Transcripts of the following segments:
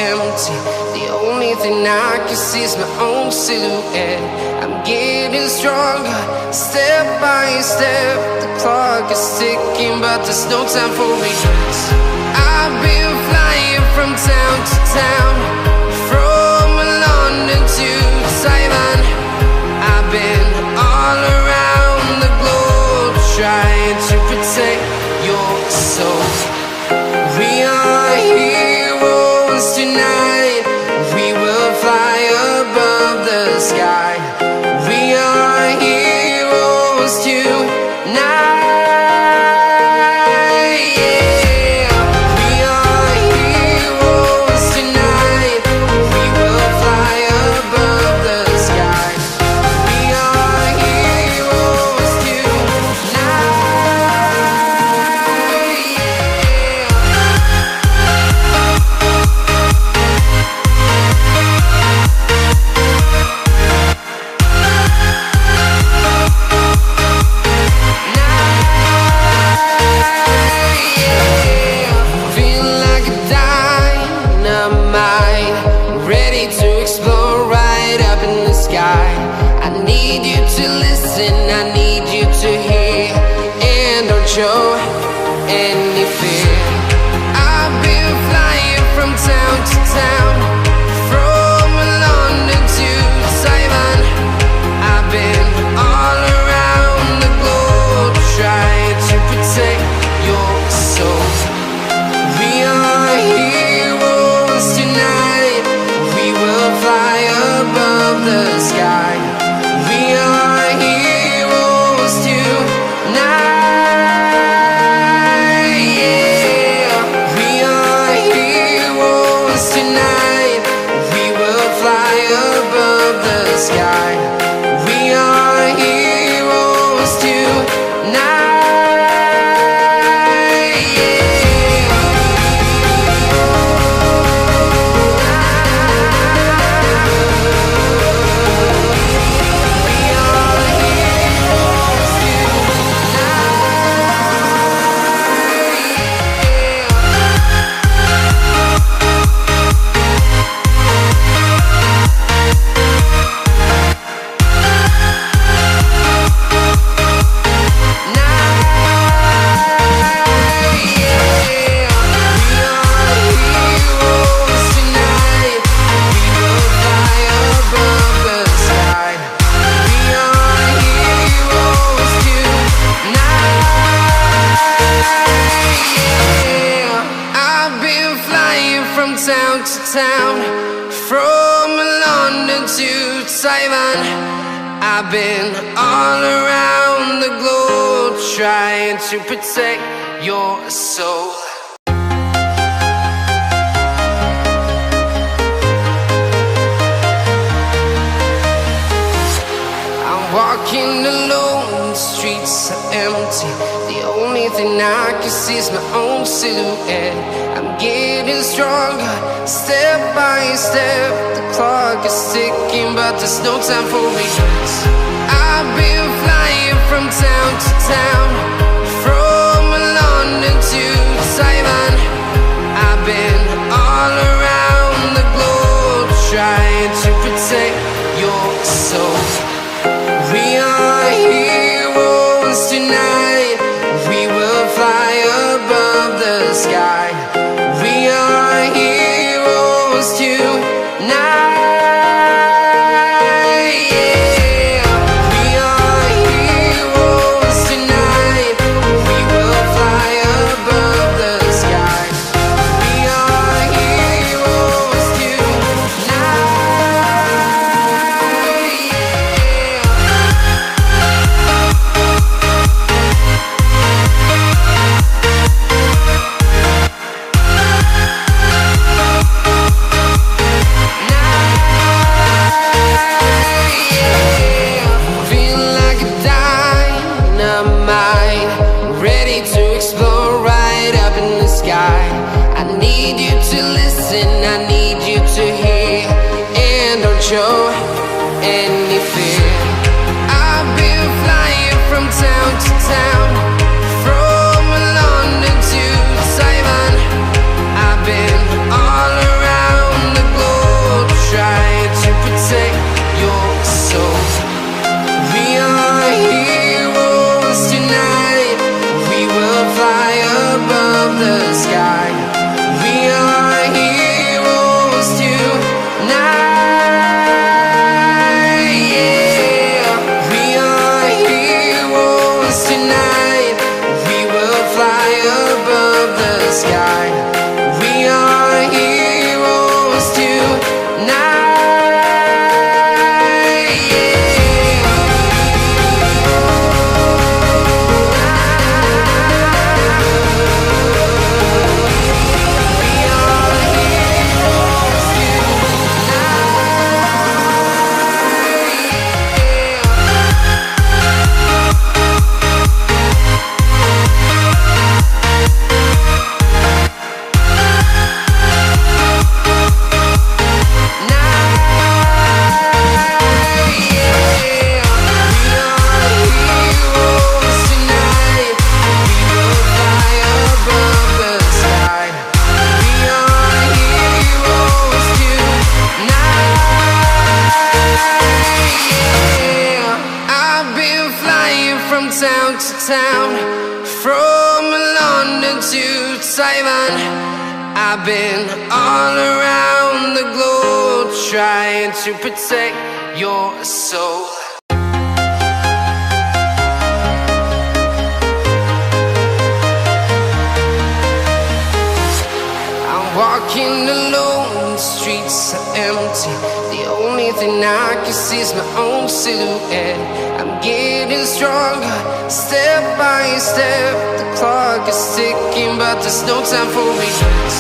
empty. The only thing I can see is my own silhouette. I'm getting stronger, step by step. The clock is ticking, but there's no time for regrets. I've been flying from town to town, from London to Taiwan. I've been all around the globe, trying to protect your soul. We are heroes tonight. We will fly above the sky. We are heroes tonight. Show any fear. I've been flying from town to town, from London to Taiwan. I've been all around the globe, trying to protect your soul. We are heroes tonight. We will fly above the sky. We are heroes tonight. Town to town, from London to Taiwan. I've been all around the globe, trying to protect your soul. I'm walking alone, the streets are empty. The only thing I can see is my own silhouette. I'm getting stronger, step by step. The clock is ticking, but there's no time for regrets. I've been flying from town to town, from London to Taiwan. I've been all around the globe, trying to protect your soul. We are heroes tonight. We will fly above the sky. We are heroes tonight. We are heroes tonight. We will fly above the sky. We are heroes show any fear. I've been flying from town to town, from London to Taiwan. I've been all around town, from London to Taiwan. I've been all around the globe trying to protect your soul. Walking alone, the streets are empty. The only thing I can see is my own silhouette. I'm getting stronger, step by step. The clock is ticking, but there's no time for regrets.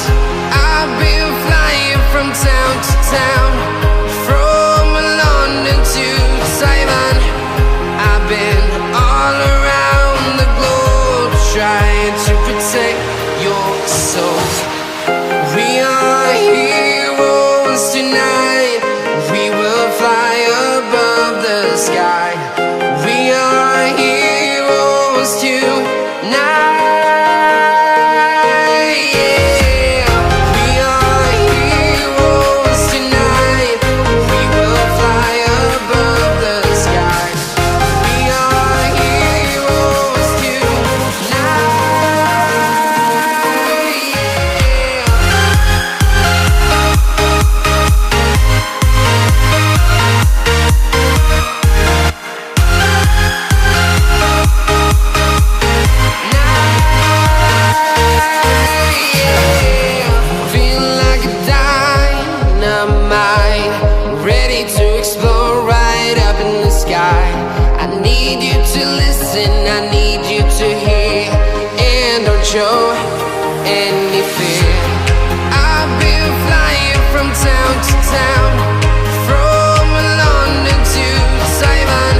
I've been flying from town to town, from London to Taiwan. I've been all around the globe trying to protect your soul. We are heroes tonight. We will fly above the sky. We are heroes tonight. Yeah. We are heroes tonight. We will fly above the sky. We are heroes tonight. I need you to listen, I need you to hear, and don't show any fear. I've been flying from town to town, from London to Taiwan.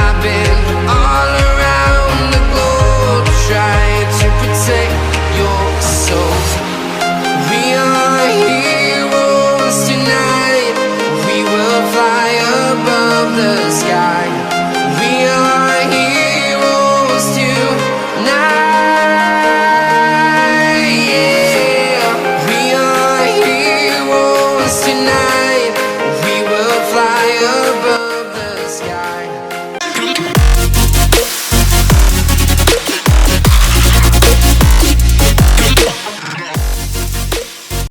I've been all around the globe trying to protect your soul. We are heroes tonight. We will fly above the sky. We are heroes tonight. Yeah. We are heroes tonight.